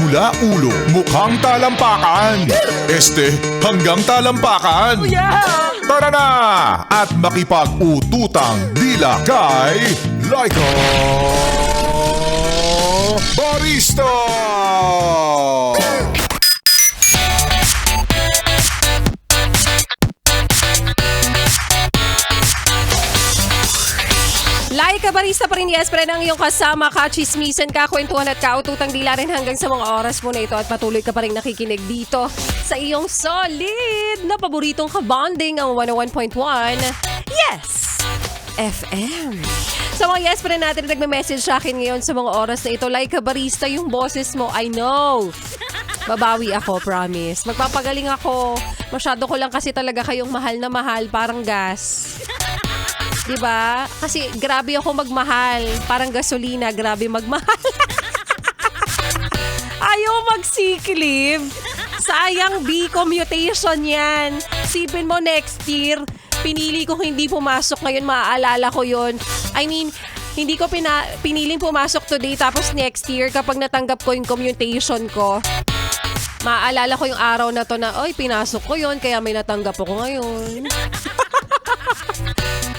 Mula ulo, mukhang talampakan. Hanggang talampakan. Tara na! At makipag-ututang dila kay Laika Barista! Laika Barista pa rin, yes, pre, ang iyong kasama, kachismisan, kakwentuhan at kaututang dila rin hanggang sa mga oras mo na ito at patuloy ka pa rin nakikinig dito sa iyong solid na paboritong kabonding ang 101.1 Yes FM. Sa mga yes pre natin na nagme-message sa akin ngayon sa mga oras na ito, Laika Barista, yung boses mo, I know. Babawi ako, promise. Magpapagaling ako. Masyado ko lang kasi talaga kayong mahal na mahal, parang gas. Diba? Kasi grabe ako magmahal. Parang gasolina, grabe magmahal. Ayaw mag-sick-leave. Sayang B-commutation yan. Sipin mo next year, pinili ko hindi pumasok ngayon, maaalala ko yon. I mean, hindi ko piniling pumasok today tapos next year kapag natanggap ko yung commutation ko, maaalala ko yung araw na to na, oy, pinasok ko yon kaya may natanggap ako ngayon.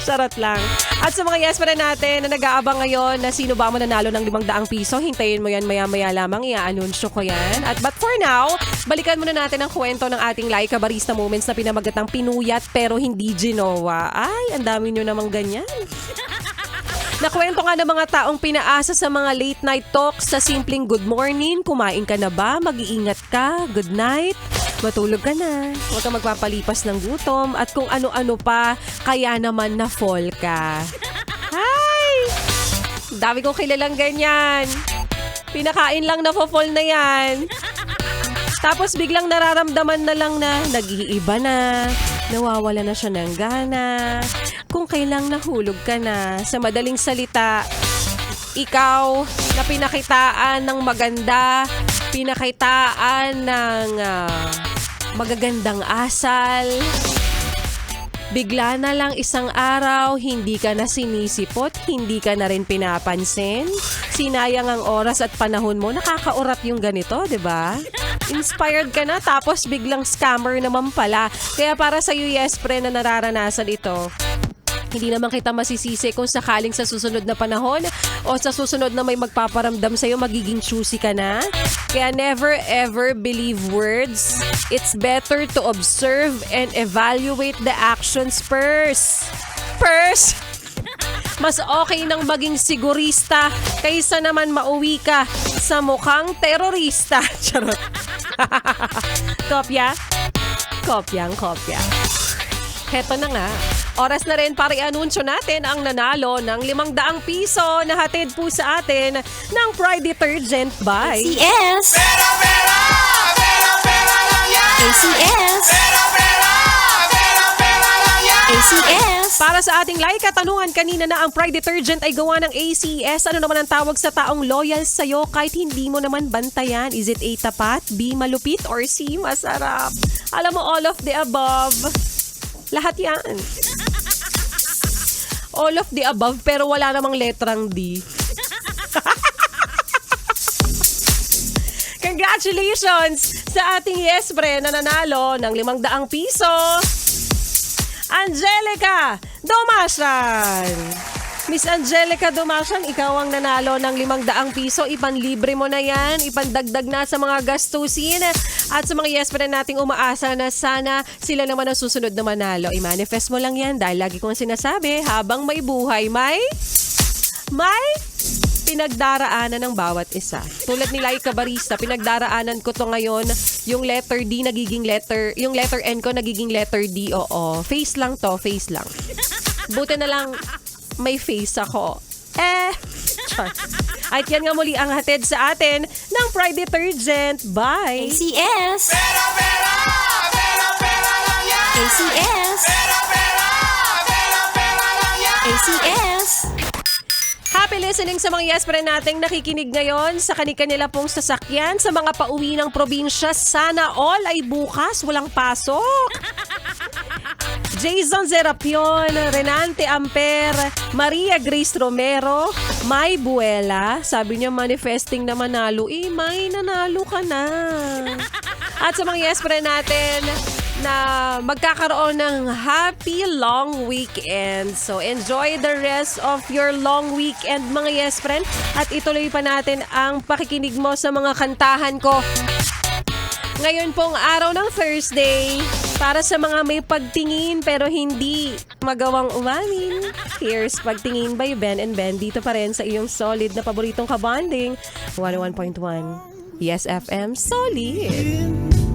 Charot lang. At sa mga yes pa rin natin na nag-aabang ngayon na sino ba mo nanalo ng 500 piso, hintayin mo yan maya-maya lamang, i-anunsyo ko yan. But for now, balikan muna natin ang kwento ng ating Laika Barista Moments na pinamagatang pinuyat pero hindi ginawa. Ay, ang dami nyo namang ganyan. Nakwento nga ng mga taong pinaasa sa mga late night talks sa simpleng good morning, kumain ka na ba, mag-iingat ka, good night, matulog ka na, huwag ka magpapalipas ng gutom, at kung ano-ano pa, kaya naman na-fall ka. Hi! Dami kong kilalang ganyan. Pinakain lang na-fall na yan. Tapos biglang nararamdaman na lang na nag-iiba na, nawawala na siya ng gana. Kung kailang nahulog ka na, sa madaling salita, ikaw na pinakitaan ng maganda, pinakitaan ng magagandang asal, bigla na lang isang araw, hindi ka na sinisipot, hindi ka na rin pinapansin, sinayang ang oras at panahon mo, nakakaurat yung ganito, di ba? Inspired ka na, tapos biglang scammer naman pala. Kaya para sa iyo, yes, pre, na nararanasan ito, hindi naman kita masisisi kung sakaling sa susunod na panahon o sa susunod na may magpaparamdam sa'yo, magiging choosy ka na. Kaya never ever believe words. It's better to observe and evaluate the actions first. Mas okay nang maging sigurista kaysa naman mauwi ka sa mukhang terorista. Charot. Kopya? Kopyang-kopya. Heto na nga. Oras na rin para i-anunsyo natin ang nanalo ng 500 piso na hatid po sa atin ng Pride Detergent by ACS! Pera, pera! Pera, pera lang yan! ACS! Pera, pera! Pera, pera lang yan! ACS! Para sa ating like katanungan kanina na ang Pride Detergent ay gawa ng ACS. Ano naman ang tawag sa taong loyal sa'yo kahit hindi mo naman bantayan? Is it A, tapat, B, malupit, or C, masarap? Alam mo, all of the above. Lahat yan. All of the above pero wala namang letrang D. Congratulations sa ating yes pre na nanalo ng 500 piso. Angelica Domasan. Miss Angelica Domasan, ikaw ang nanalo ng 500 piso. Ipanlibre mo na yan. Ipandagdag na sa mga gastusin. At sa mga yes pa rin nating umaasa na sana sila naman ang susunod na manalo. I-manifest mo lang yan dahil lagi kong sinasabi, habang may buhay, may pinagdaraanan ng bawat isa. Tulad ni Laika Barista, pinagdaraanan ko to ngayon, yung letter D nagiging letter, yung letter N ko nagiging letter D, oo. Face lang to, face lang. Buti na lang may face ako. Char. At yan nga muli ang hatid sa atin ng Pride Detergent by ACS! Pera, pera! Pera, pera lang yan! ACS! Pera, pera! Pera, pera lang yan! ACS! happy listening sa mga yes pa rin nating nakikinig ngayon sa kani-kanila pong sasakyan sa mga pauwi ng probinsya. Sana all ay bukas walang pasok. Jason Zerapion, Renante Amper, Maria Grace Romero, May Buela. Sabi niya manifesting na manalo. May nanalo ka na. At sa mga yes pa rin natin na magkakaroon ng happy long weekend. So enjoy the rest of your long weekend mga yes friend. At ituloy pa natin ang pakikinig mo sa mga kantahan ko. Ngayon pong araw ng Thursday, para sa mga may pagtingin pero hindi magawang umamin, here's Pagtingin by Ben and Ben dito pa rin sa iyong solid na paboritong kabanding, 101.1 Yes FM Solid.